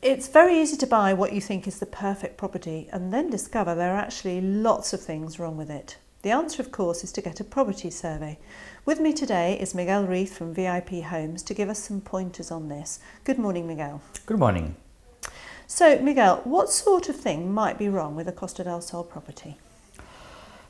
It's very easy to buy what you think is the perfect property and then discover there are actually lots of things wrong with it. The answer, of course, is to get a property survey. With me today is Miguel Reith from VIP Homes to give us some pointers on this. Good morning, Miguel. Good morning. So, Miguel, what sort of thing might be wrong with a Costa del Sol property?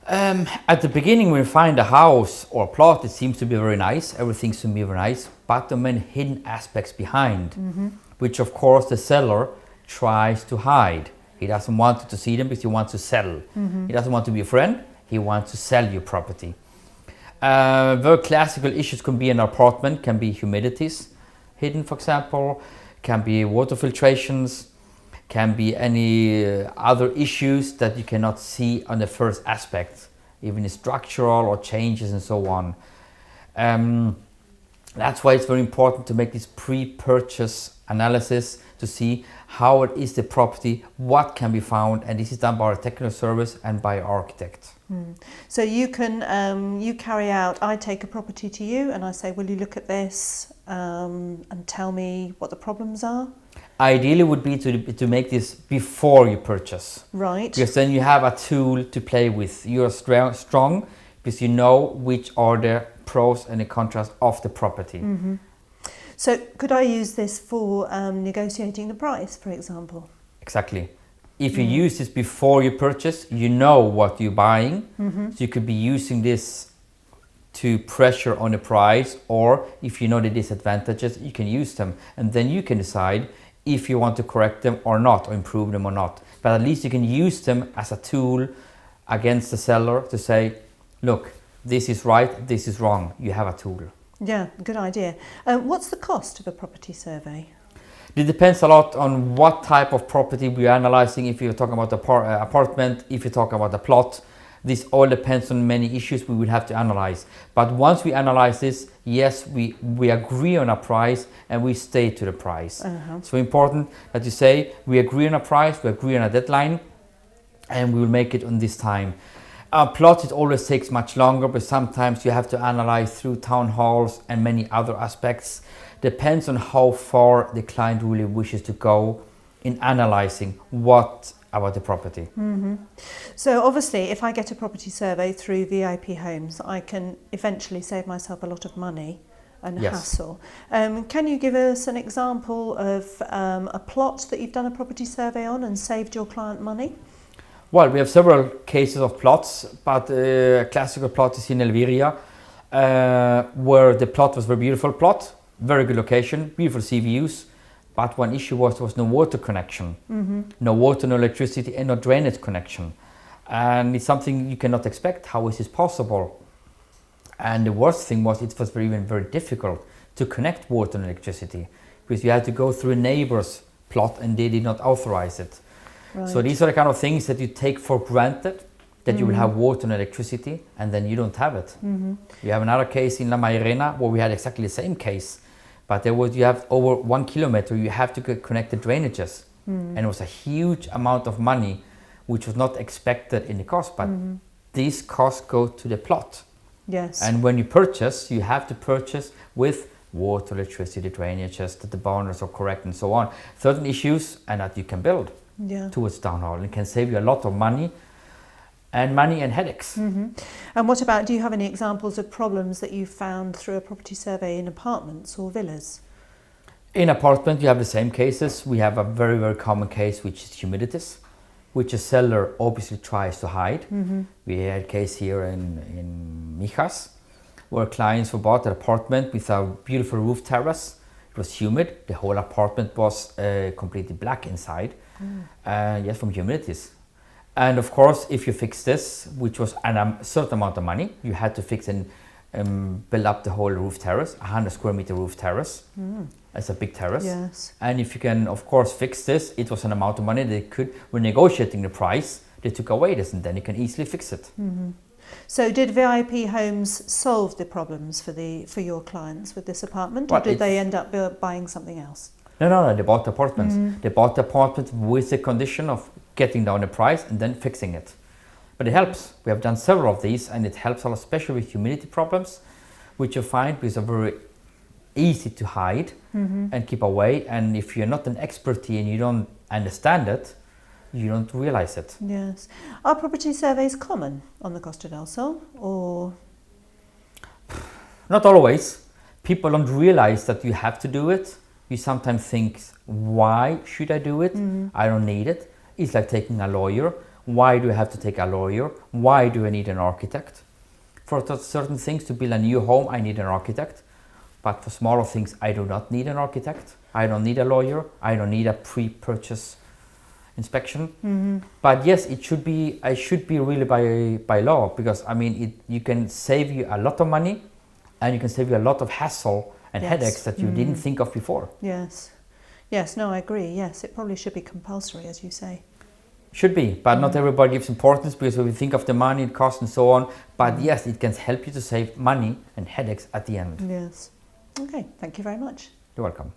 At the beginning, when you find a house or a plot, it seems to be very nice. Everything seems to be very nice, but there are many hidden aspects behind, which of course the seller tries to hide. He doesn't want you to see them because he wants to sell. He doesn't want to be a friend. He wants to sell your property. Very classical issues can be an apartment, can be humidities hidden, for example, can be water filtrations, can be any other issues that you cannot see on the first aspect, even structural or changes and so on. That's why it's very important to make this pre-purchase analysis to see how it is the property, what can be found, and this is done by our technical service and by our architect. So you can you carry out, I take a property to you and I say, will you look at this and tell me what the problems are? Ideally would be to make this before you purchase. Right. Because then you have a tool to play with. You're strong because you know which are the pros and the contras of the property. So could I use this for negotiating the price, for example? Exactly. If you use this before you purchase, you know what you're buying. So you could be using this to pressure on the price, or if you know the disadvantages, you can use them. And then you can decide if you want to correct them or not, or improve them or not. But at least you can use them as a tool against the seller to say, look, this is right, this is wrong. You have a tool. Yeah, good idea. What's the cost of a property survey? It depends a lot on what type of property we're analyzing. If you're talking about the apartment, if you're talking about the plot, this all depends on many issues we will have to analyze. But once we analyze this, yes, we agree on a price and we stay to the price. So important that you say we agree on a price, we agree on a deadline, and we will make it on this time. A plot, it always takes much longer, but sometimes you have to analyze through town halls and many other aspects. Depends on how far the client really wishes to go in analyzing what about the property. So obviously, if I get a property survey through VIP Homes, I can eventually save myself a lot of money and hassle. Can you give us an example of a plot that you've done a property survey on and saved your client money? Well, we have several cases of plots, but a classical plot is in Elviria, where the plot was a very beautiful plot, very good location, beautiful sea views. But one issue was there was no water connection, no water, no electricity, and no drainage connection. And it's something you cannot expect. How is this possible? And the worst thing was it was very difficult to connect water and electricity because you had to go through a neighbor's plot and they did not authorize it. Right. So these are the kind of things that you take for granted, that you will have water and electricity, and then you don't have it. You have another case in La Mairena where we had exactly the same case. But you have over 1 kilometer, you have to connect the drainages. And it was a huge amount of money, which was not expected in the cost, but these costs go to the plot. Yes. And when you purchase, you have to purchase with water, electricity, drainages, that the boundaries are correct and so on. Certain issues, and that you can build towards town hall. It can save you a lot of money and headaches. And what about, do you have any examples of problems that you found through a property survey in apartments or villas? In apartment, you have the same cases. We have a very common case, which is humidities, which a seller obviously tries to hide. We had a case here in Mijas, where clients were bought an apartment with a beautiful roof terrace. It was humid. The whole apartment was completely black inside. Yes, from humidities. And of course, if you fix this, which was a certain amount of money, you had to fix and build up the whole roof terrace, 100 square meter roof terrace. It's a big terrace. Yes. And if you can, of course, fix this, it was an amount of money they could, when negotiating the price, they took away this and then you can easily fix it. So did VIP Homes solve the problems for your clients with this apartment, or did they end up buying something else? No, they bought the apartments. They bought the apartment with the condition of getting down the price and then fixing it. But it helps. We have done several of these and it helps a lot, especially with humidity problems, which you find is a very easy to hide and keep away. And if you're not an expert and you don't understand it, you don't realize it. Yes. Are property surveys common on the Costa del Sol, or? Not always. People don't realize that you have to do it. You sometimes think, why should I do it? I don't need it. It's like taking a lawyer. Why do I have to take a lawyer? Why do I need an architect? For certain things, to build a new home, I need an architect. But for smaller things, I do not need an architect. I don't need a lawyer. I don't need a pre-purchase inspection. But yes, it should be. I should be really by law, because I mean, you can save you a lot of money, and you can save you a lot of hassle and headaches that you didn't think of before. Yes. Yes. No, I agree. Yes, it probably should be compulsory, as you say. Should be, but not everybody gives importance, because when we think of the money, it costs and so on. But yes, it can help you to save money and headaches at the end. Yes. Okay. Thank you very much. You're welcome.